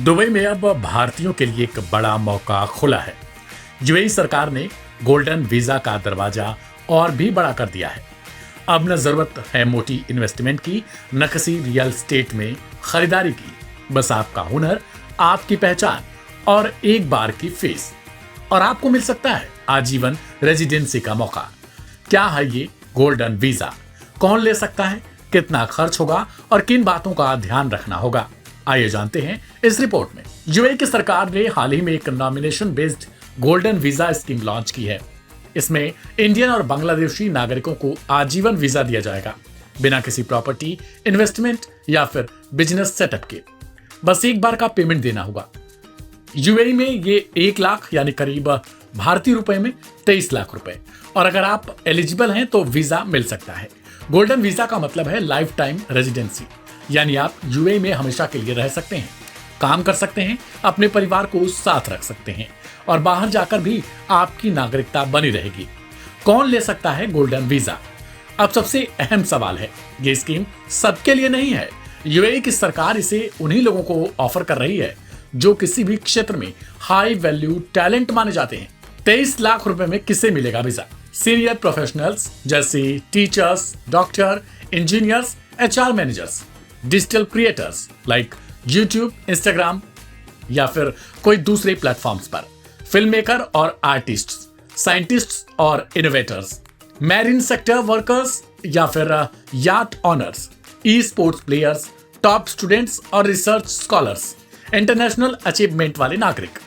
Dubai में अब भारतीयों के लिए एक बड़ा मौका खुला है। यूएई सरकार ने गोल्डन वीजा का दरवाजा और भी बड़ा कर दिया है। अब न जरूरत है मोटी इन्वेस्टमेंट की, न किसी रियल एस्टेट में खरीदारी की, बस आपका हुनर, आपकी पहचान और एक बार की फीस, और आपको मिल सकता है आजीवन रेजिडेंसी का मौका। क्या है ये गोल्डन वीजा, कौन ले सकता है, कितना खर्च होगा और किन बातों का ध्यान रखना होगा, आइए जानते हैं इस रिपोर्ट में। यूएई की सरकार ने हाल ही में एक nomination based golden visa scheme launch की है। इसमें इंडियन और बांग्लादेशी नागरिकों को आजीवन वीजा दिया जाएगा, बिना किसी प्रॉपर्टी, इन्वेस्टमेंट या फिर बिजनेस सेटअप के। बस एक बार का पेमेंट देना होगा। यूएई में ये 1 लाख यानी करीब भारतीय रुपए में 23 लाख रुपए, और अगर आप एलिजिबल हैं तो वीजा मिल सकता है। गोल्डन वीजा का मतलब है लाइफ टाइम रेजिडेंसी, यानी आप यूएई में हमेशा के लिए रह सकते हैं, काम कर सकते हैं, अपने परिवार को साथ रख सकते हैं और बाहर जाकर भी आपकी नागरिकता बनी रहेगी। कौन ले सकता है गोल्डन वीजा? अब सबसे अहम सवाल है, ये स्कीम सबके लिए नहीं है। यूएई की सरकार इसे उन्हीं लोगों को ऑफर कर रही है जो किसी भी क्षेत्र में हाई वैल्यू टैलेंट माने जाते हैं। 23 लाख रुपए में किसे मिलेगा वीजा? सीनियर प्रोफेशनल्स जैसे teachers, doctor, engineers, HR managers, digital creators like YouTube, Instagram या फिर कोई दूसरे प्लेटफॉर्म्स पर, फिल्म मेकर और आर्टिस्ट, साइंटिस्ट्स और इनोवेटर्स, मैरीन सेक्टर वर्कर्स या फिर yacht owners, esports players, top students और रिसर्च स्कॉलर्स, इंटरनेशनल अचीवमेंट वाले नागरिक।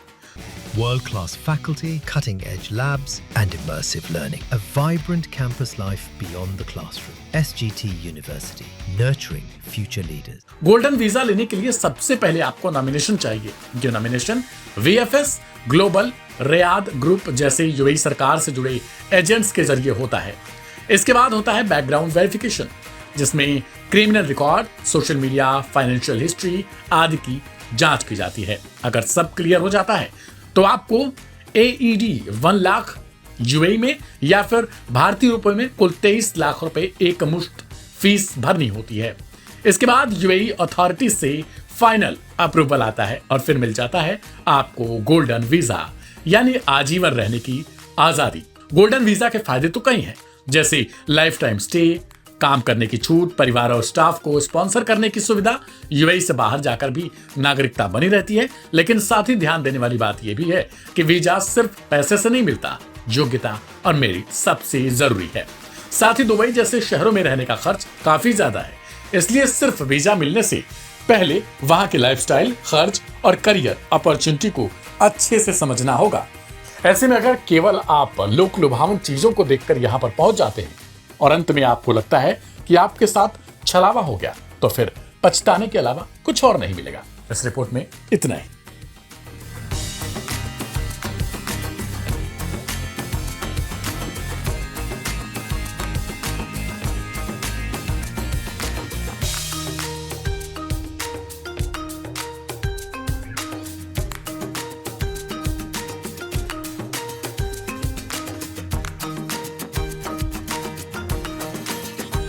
World-class faculty, cutting-edge labs and immersive learning. A vibrant campus life beyond the classroom. SGT University, nurturing future leaders. Golden visa लेने के लिए सबसे पहले आपको nomination चाहिए। ये nomination VFS, global, Riyadh group जैसे यूएई सरकार से जुड़े एजेंट्स के जरिए होता है। इसके बाद होता है बैकग्राउंड वेरिफिकेशन, जिसमें criminal record, social media, financial history आदि की जांच की जाती है। अगर सब क्लियर हो जाता है तो आपको AED 1 लाख यूएई में या फिर भारतीय रुपए में कुल 23 लाख रुपए एक मुश्त फीस भरनी होती है। इसके बाद यूएई अथॉरिटी से फाइनल अप्रूवल आता है और फिर मिल जाता है आपको गोल्डन वीजा, यानी आजीवन रहने की आजादी। गोल्डन वीजा के फायदे तो कई हैं, जैसे लाइफ टाइम स्टे, काम करने की छूट, परिवार और स्टाफ को स्पॉन्सर करने की सुविधा, यूएई से बाहर जाकर भी नागरिकता बनी रहती है। लेकिन साथ ही ध्यान देने वाली बात यह भी है कि वीजा सिर्फ पैसे से नहीं मिलता, योग्यता और मेरिट सबसे जरूरी है। साथ ही दुबई जैसे शहरों में रहने का खर्च काफी ज्यादा है, इसलिए सिर्फ वीजा मिलने से पहले वहां के लाइफस्टाइल, खर्च और करियर अपॉर्चुनिटी को अच्छे से समझना होगा। ऐसे में अगर केवल आप लोक लुभावन चीजों को देखकर यहाँ पर पहुंच जाते हैं और अंत में आपको लगता है कि आपके साथ छलावा हो गया, तो फिर पछताने के अलावा कुछ और नहीं मिलेगा। इस रिपोर्ट में इतना ही।